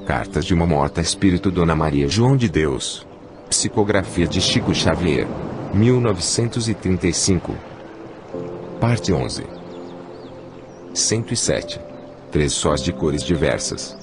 Cartas de uma morta espírito Dona Maria João de Deus. Psicografia de Chico Xavier. 1935. Parte 11. 107. Três sós de cores diversas.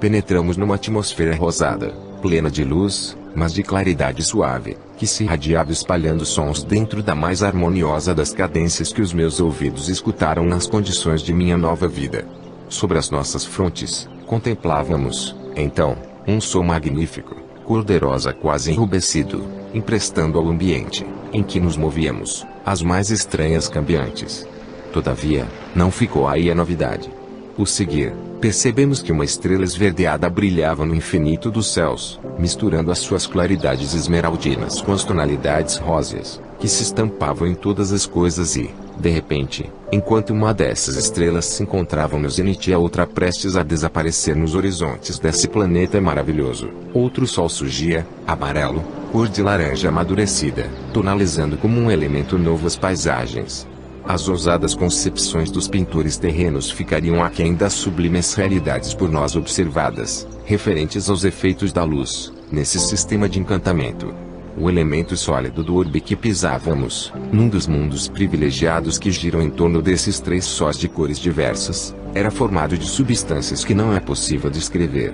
Penetramos numa atmosfera rosada, plena de luz, mas de claridade suave, que se irradiava espalhando sons dentro da mais harmoniosa das cadências que os meus ouvidos escutaram nas condições de minha nova vida. Sobre as nossas frontes, contemplávamos, então, um som magnífico, cor-de-rosa quase enrubescido, emprestando ao ambiente, em que nos movíamos, as mais estranhas cambiantes. Todavia, não ficou aí a novidade. Ao seguir, percebemos que uma estrela esverdeada brilhava no infinito dos céus, misturando as suas claridades esmeraldinas com as tonalidades róseas, que se estampavam em todas as coisas e, de repente, enquanto uma dessas estrelas se encontrava no zênite e a outra prestes a desaparecer nos horizontes desse planeta maravilhoso, outro sol surgia, amarelo, cor de laranja amadurecida, tonalizando como um elemento novo as paisagens. As ousadas concepções dos pintores terrenos ficariam aquém das sublimes realidades por nós observadas, referentes aos efeitos da luz, nesse sistema de encantamento. O elemento sólido do orbe que pisávamos, num dos mundos privilegiados que giram em torno desses três sós de cores diversas, era formado de substâncias que não é possível descrever.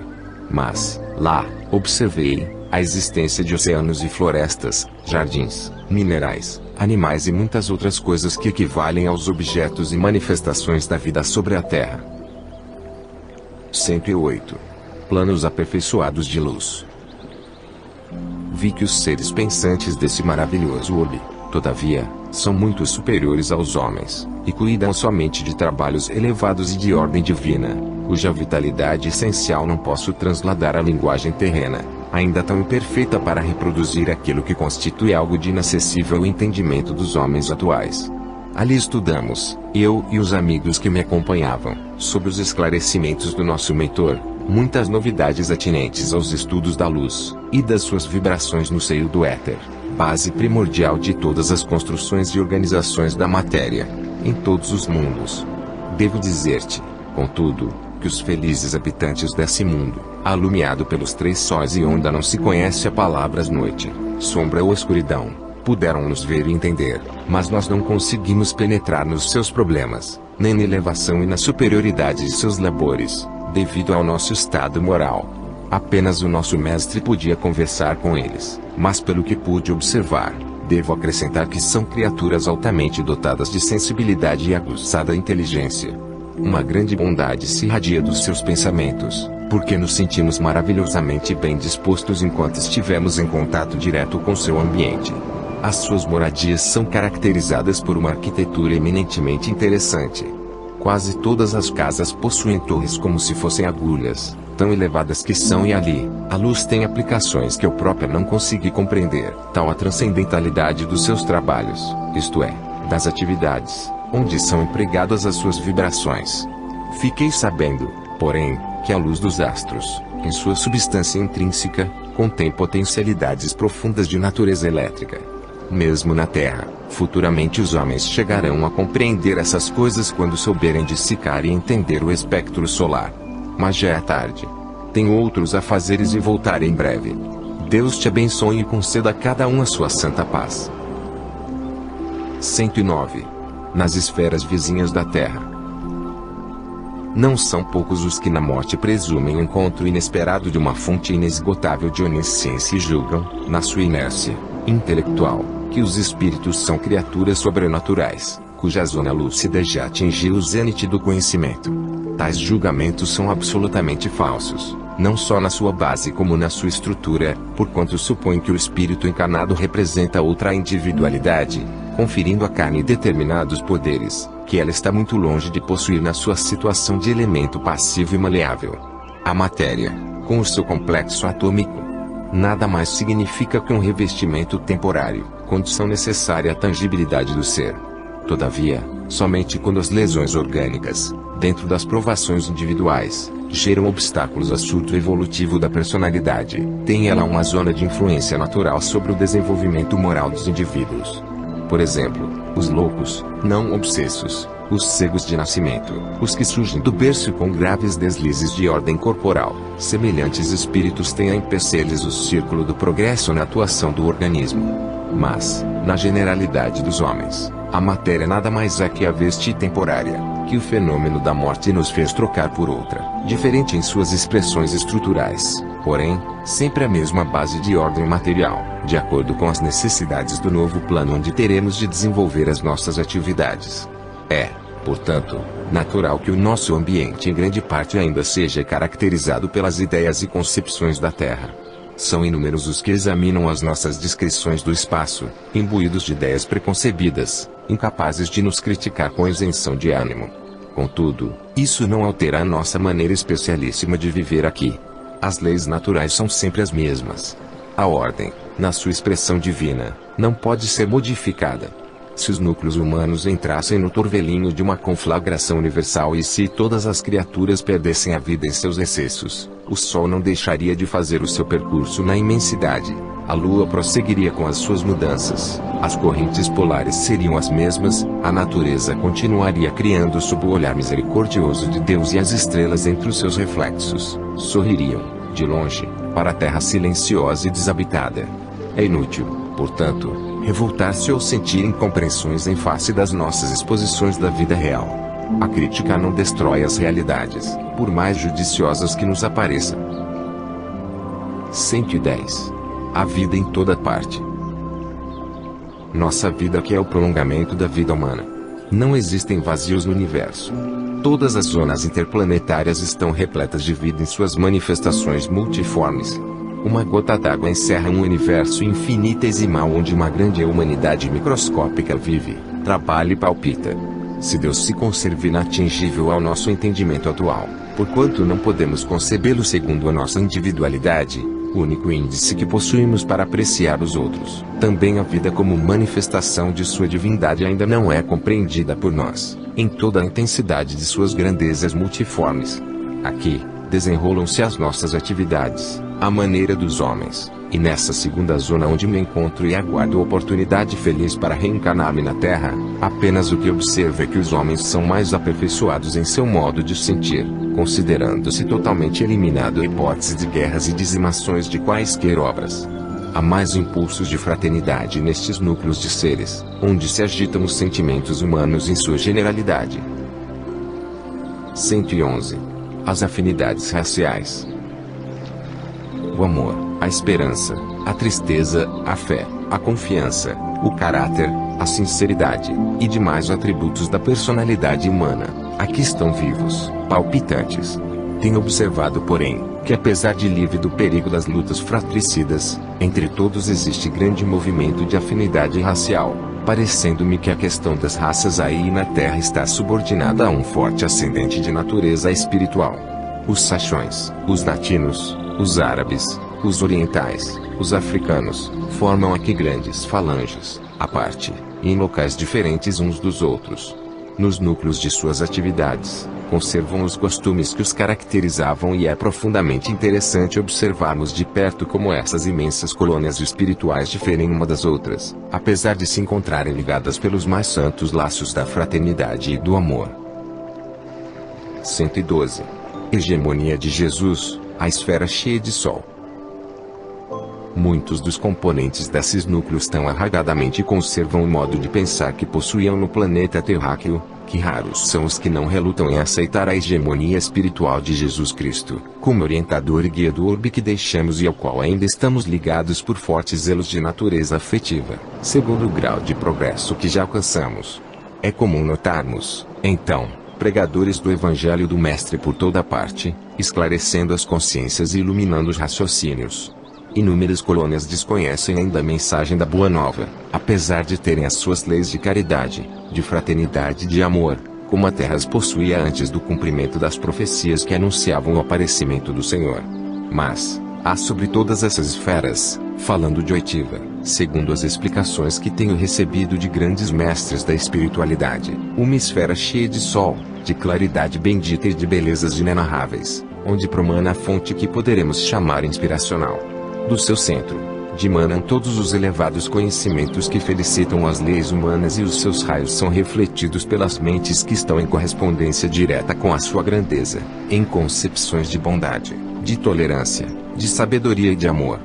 Mas, lá, observei, a existência de oceanos e florestas, jardins, minerais, animais e muitas outras coisas que equivalem aos objetos e manifestações da vida sobre a Terra. 108. Planos aperfeiçoados de luz. Vi que os seres pensantes desse maravilhoso orbe, todavia, são muito superiores aos homens, e cuidam somente de trabalhos elevados e de ordem divina, cuja vitalidade essencial não posso transladar à linguagem terrena, ainda tão imperfeita para reproduzir aquilo que constitui algo de inacessível ao entendimento dos homens atuais. Ali estudamos, eu e os amigos que me acompanhavam, sob os esclarecimentos do nosso mentor, muitas novidades atinentes aos estudos da luz, e das suas vibrações no seio do éter, base primordial de todas as construções e organizações da matéria, em todos os mundos. Devo dizer-te, contudo, que os felizes habitantes desse mundo, alumiado pelos três sóis e onde não se conhece a palavras noite, sombra ou escuridão, puderam nos ver e entender, mas nós não conseguimos penetrar nos seus problemas, nem na elevação e na superioridade de seus labores, devido ao nosso estado moral. Apenas o nosso mestre podia conversar com eles, mas pelo que pude observar, devo acrescentar que são criaturas altamente dotadas de sensibilidade e aguçada inteligência. Uma grande bondade se irradia dos seus pensamentos, porque nos sentimos maravilhosamente bem dispostos enquanto estivemos em contato direto com seu ambiente. As suas moradias são caracterizadas por uma arquitetura eminentemente interessante. Quase todas as casas possuem torres como se fossem agulhas, tão elevadas que são, e ali, a luz tem aplicações que eu própria não consegui compreender, tal a transcendentalidade dos seus trabalhos, isto é, das atividades, onde são empregadas as suas vibrações. Fiquei sabendo, porém, que a luz dos astros, em sua substância intrínseca, contém potencialidades profundas de natureza elétrica. Mesmo na Terra, futuramente os homens chegarão a compreender essas coisas quando souberem dissecar e entender o espectro solar. Mas já é tarde. Tenho outros afazeres e voltarei em breve. Deus te abençoe e conceda a cada um a sua santa paz. 109. Nas esferas vizinhas da Terra. Não são poucos os que na morte presumem o encontro inesperado de uma fonte inesgotável de onisciência e julgam, na sua inércia intelectual, que os espíritos são criaturas sobrenaturais, cuja zona lúcida já atingiu o zênite do conhecimento. Tais julgamentos são absolutamente falsos, não só na sua base como na sua estrutura, porquanto supõem que o espírito encarnado representa outra individualidade, conferindo à carne determinados poderes, que ela está muito longe de possuir na sua situação de elemento passivo e maleável. A matéria, com o seu complexo atômico, nada mais significa que um revestimento temporário, condição necessária à tangibilidade do ser. Todavia, somente quando as lesões orgânicas, dentro das provações individuais, geram obstáculos ao surto evolutivo da personalidade, tem ela uma zona de influência natural sobre o desenvolvimento moral dos indivíduos. Por exemplo, os loucos, não obsessos, os cegos de nascimento, os que surgem do berço com graves deslizes de ordem corporal. Semelhantes espíritos têm a empecilhos o círculo do progresso na atuação do organismo. Mas, na generalidade dos homens, a matéria nada mais é que a veste temporária, que o fenômeno da morte nos fez trocar por outra, diferente em suas expressões estruturais, porém, sempre a mesma base de ordem material, de acordo com as necessidades do novo plano onde teremos de desenvolver as nossas atividades. É, portanto, natural que o nosso ambiente em grande parte ainda seja caracterizado pelas ideias e concepções da Terra. São inúmeros os que examinam as nossas descrições do espaço, imbuídos de ideias preconcebidas, incapazes de nos criticar com isenção de ânimo. Contudo, isso não altera a nossa maneira especialíssima de viver aqui. As leis naturais são sempre as mesmas. A ordem, na sua expressão divina, não pode ser modificada. Se os núcleos humanos entrassem no torvelinho de uma conflagração universal e se todas as criaturas perdessem a vida em seus excessos, o Sol não deixaria de fazer o seu percurso na imensidade, a Lua prosseguiria com as suas mudanças, as correntes polares seriam as mesmas, a natureza continuaria criando sob o olhar misericordioso de Deus e as estrelas entre os seus reflexos, sorririam, de longe, para a terra silenciosa e desabitada. É inútil, portanto, revoltar-se ou sentir incompreensões em face das nossas exposições da vida real. A crítica não destrói as realidades, por mais judiciosas que nos apareçam. 110. A vida em toda parte. Nossa vida que é o prolongamento da vida humana. Não existem vazios no universo. Todas as zonas interplanetárias estão repletas de vida em suas manifestações multiformes. Uma gota d'água encerra um universo infinitesimal onde uma grande humanidade microscópica vive, trabalha e palpita. Se Deus se conserva inatingível ao nosso entendimento atual, porquanto não podemos concebê-lo segundo a nossa individualidade, o único índice que possuímos para apreciar os outros, também a vida como manifestação de sua divindade ainda não é compreendida por nós, em toda a intensidade de suas grandezas multiformes. Aqui, desenrolam-se as nossas atividades, à maneira dos homens, e nessa segunda zona onde me encontro e aguardo a oportunidade feliz para reencarnar-me na Terra, apenas o que observo é que os homens são mais aperfeiçoados em seu modo de sentir, considerando-se totalmente eliminado a hipótese de guerras e dizimações de quaisquer obras. Há mais impulsos de fraternidade nestes núcleos de seres, onde se agitam os sentimentos humanos em sua generalidade. 111. As afinidades raciais. O amor, a esperança, a tristeza, a fé, a confiança, o caráter, a sinceridade, e demais atributos da personalidade humana, aqui estão vivos, palpitantes. Tenho observado, porém, que apesar de livre do perigo das lutas fratricidas, entre todos existe grande movimento de afinidade racial, parecendo-me que a questão das raças aí na Terra está subordinada a um forte ascendente de natureza espiritual. Os saxões, os latinos, os árabes, os orientais, os africanos, formam aqui grandes falanges, à parte, e em locais diferentes uns dos outros. Nos núcleos de suas atividades, conservam os costumes que os caracterizavam e é profundamente interessante observarmos de perto como essas imensas colônias espirituais diferem uma das outras, apesar de se encontrarem ligadas pelos mais santos laços da fraternidade e do amor. 112. Hegemonia de Jesus, a esfera cheia de sol. Muitos dos componentes desses núcleos tão arraigadamente conservam o modo de pensar que possuíam no planeta terráqueo, que raros são os que não relutam em aceitar a hegemonia espiritual de Jesus Cristo, como orientador e guia do orbe que deixamos e ao qual ainda estamos ligados por fortes zelos de natureza afetiva, segundo o grau de progresso que já alcançamos. É comum notarmos, então, pregadores do Evangelho do Mestre por toda parte, esclarecendo as consciências e iluminando os raciocínios. Inúmeras colônias desconhecem ainda a mensagem da Boa Nova, apesar de terem as suas leis de caridade, de fraternidade e de amor, como a Terra as possuía antes do cumprimento das profecias que anunciavam o aparecimento do Senhor. Mas, há sobre todas essas esferas, falando de oitiva, segundo as explicações que tenho recebido de grandes mestres da espiritualidade, uma esfera cheia de sol, de claridade bendita e de belezas inenarráveis, onde promana a fonte que poderemos chamar inspiracional. Do seu centro, dimanam todos os elevados conhecimentos que felicitam as leis humanas, e os seus raios são refletidos pelas mentes que estão em correspondência direta com a sua grandeza, em concepções de bondade, de tolerância, de sabedoria e de amor.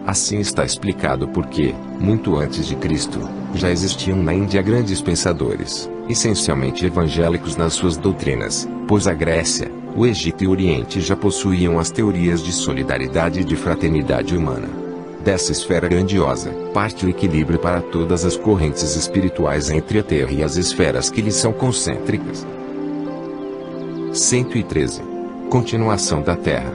Assim está explicado porque, muito antes de Cristo, já existiam na Índia grandes pensadores, essencialmente evangélicos nas suas doutrinas, pois a Grécia, o Egito e o Oriente já possuíam as teorias de solidariedade e de fraternidade humana. Dessa esfera grandiosa, parte o equilíbrio para todas as correntes espirituais entre a Terra e as esferas que lhe são concêntricas. 113. Continuação da Terra.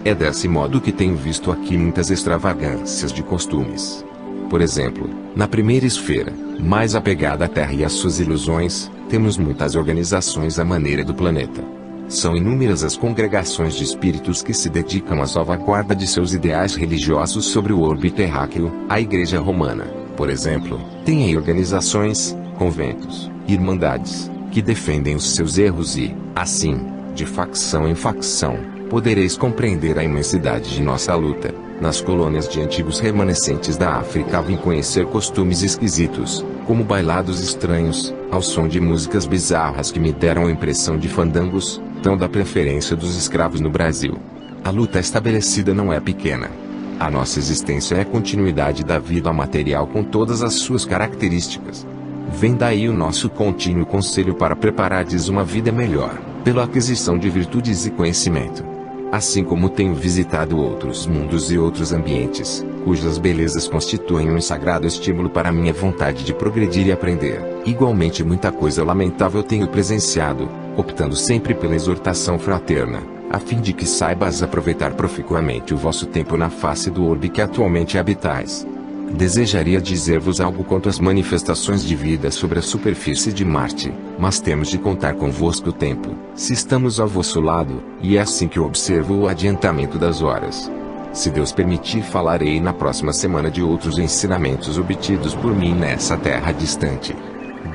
É desse modo que tenho visto aqui muitas extravagâncias de costumes. Por exemplo, na primeira esfera, mais apegada à Terra e às suas ilusões, temos muitas organizações à maneira do planeta. São inúmeras as congregações de espíritos que se dedicam à salvaguarda de seus ideais religiosos sobre o orbe terráqueo. A Igreja Romana, por exemplo, tem aí organizações, conventos, irmandades, que defendem os seus erros e, assim, de facção em facção, podereis compreender a imensidade de nossa luta. Nas colônias de antigos remanescentes da África vim conhecer costumes esquisitos, como bailados estranhos, ao som de músicas bizarras que me deram a impressão de fandangos, tão da preferência dos escravos no Brasil. A luta estabelecida não é pequena. A nossa existência é a continuidade da vida material com todas as suas características. Vem daí o nosso contínuo conselho para preparardes uma vida melhor, pela aquisição de virtudes e conhecimento. Assim como tenho visitado outros mundos e outros ambientes, cujas belezas constituem um sagrado estímulo para minha vontade de progredir e aprender, igualmente muita coisa lamentável tenho presenciado, optando sempre pela exortação fraterna, a fim de que saibas aproveitar proficuamente o vosso tempo na face do orbe que atualmente habitais. Desejaria dizer-vos algo quanto às manifestações de vida sobre a superfície de Marte, mas temos de contar convosco o tempo, se estamos ao vosso lado, e é assim que eu observo o adiantamento das horas. Se Deus permitir, falarei na próxima semana de outros ensinamentos obtidos por mim nessa terra distante.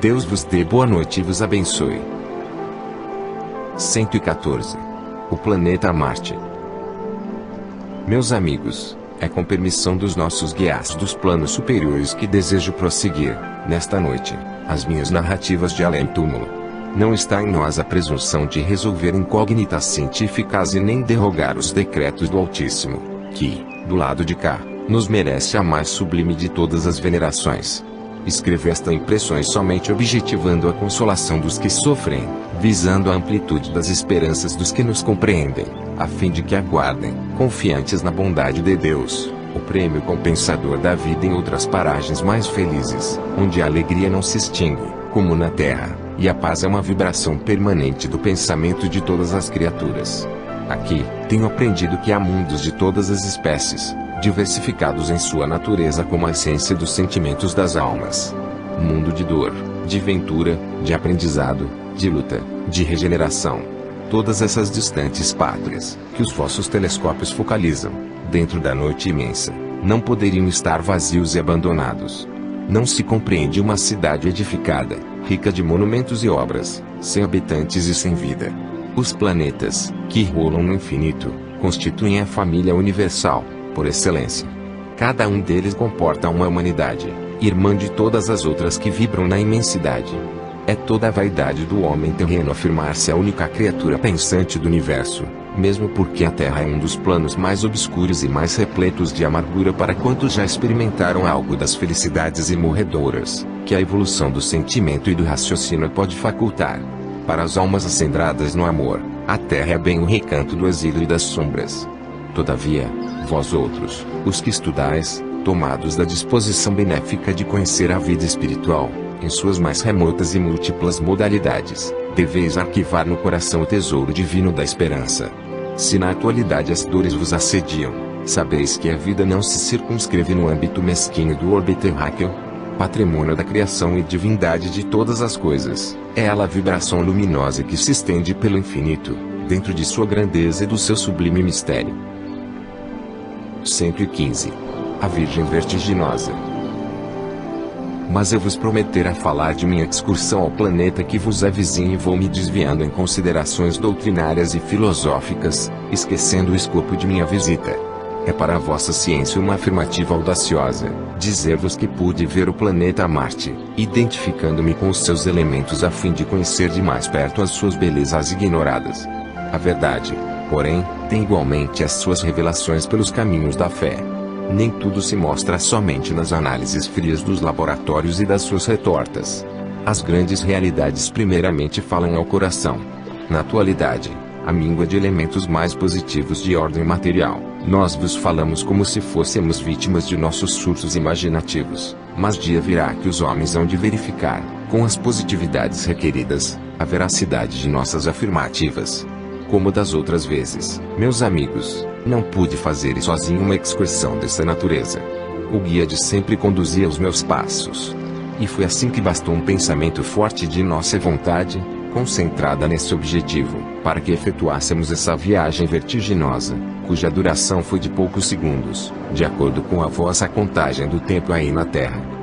Deus vos dê boa noite e vos abençoe. 114. O planeta Marte. Meus amigos, é com permissão dos nossos guias dos planos superiores que desejo prosseguir, nesta noite, as minhas narrativas de além-túmulo. Não está em nós a presunção de resolver incógnitas científicas e nem derrogar os decretos do Altíssimo, que, do lado de cá, nos merece a mais sublime de todas as venerações. Escrevo esta impressões somente objetivando a consolação dos que sofrem, visando a amplitude das esperanças dos que nos compreendem, a fim de que aguardem, confiantes na bondade de Deus, o prêmio compensador da vida em outras paragens mais felizes, onde a alegria não se extingue, como na terra, e a paz é uma vibração permanente do pensamento de todas as criaturas. Aqui, tenho aprendido que há mundos de todas as espécies, diversificados em sua natureza como a essência dos sentimentos das almas. Mundo de dor, de ventura, de aprendizado, de luta, de regeneração. Todas essas distantes pátrias, que os vossos telescópios focalizam, dentro da noite imensa, não poderiam estar vazios e abandonados. Não se compreende uma cidade edificada, rica de monumentos e obras, sem habitantes e sem vida. Os planetas, que rolam no infinito, constituem a família universal, por excelência. Cada um deles comporta uma humanidade, irmã de todas as outras que vibram na imensidade. É toda a vaidade do homem terreno afirmar-se a única criatura pensante do universo, mesmo porque a Terra é um dos planos mais obscuros e mais repletos de amargura para quantos já experimentaram algo das felicidades imorredoras, que a evolução do sentimento e do raciocínio pode facultar. Para as almas acendradas no amor, a Terra é bem o recanto do exílio e das sombras. Todavia, vós outros, os que estudais, tomados da disposição benéfica de conhecer a vida espiritual, em suas mais remotas e múltiplas modalidades, deveis arquivar no coração o tesouro divino da esperança. Se na atualidade as dores vos assediam, sabeis que a vida não se circunscreve no âmbito mesquinho do orbe terráqueo, patrimônio da criação e divindade de todas as coisas. É ela a vibração luminosa que se estende pelo infinito, dentro de sua grandeza e do seu sublime mistério. 115. A Virgem Vertiginosa. Mas eu vos prometera falar de minha excursão ao planeta que vos é vizinho e vou me desviando em considerações doutrinárias e filosóficas, esquecendo o escopo de minha visita. É para a vossa ciência uma afirmativa audaciosa, dizer-vos que pude ver o planeta Marte, identificando-me com os seus elementos a fim de conhecer de mais perto as suas belezas ignoradas. A verdade, porém, tem igualmente as suas revelações pelos caminhos da fé. Nem tudo se mostra somente nas análises frias dos laboratórios e das suas retortas. As grandes realidades primeiramente falam ao coração. Na atualidade, a míngua de elementos mais positivos de ordem material, nós vos falamos como se fôssemos vítimas de nossos surtos imaginativos, mas dia virá que os homens hão de verificar, com as positividades requeridas, a veracidade de nossas afirmativas. Como das outras vezes, meus amigos, não pude fazer sozinho uma excursão dessa natureza. O guia de sempre conduzia os meus passos. E foi assim que bastou um pensamento forte de nossa vontade, concentrada nesse objetivo, para que efetuássemos essa viagem vertiginosa, cuja duração foi de poucos segundos, de acordo com a vossa contagem do tempo aí na Terra.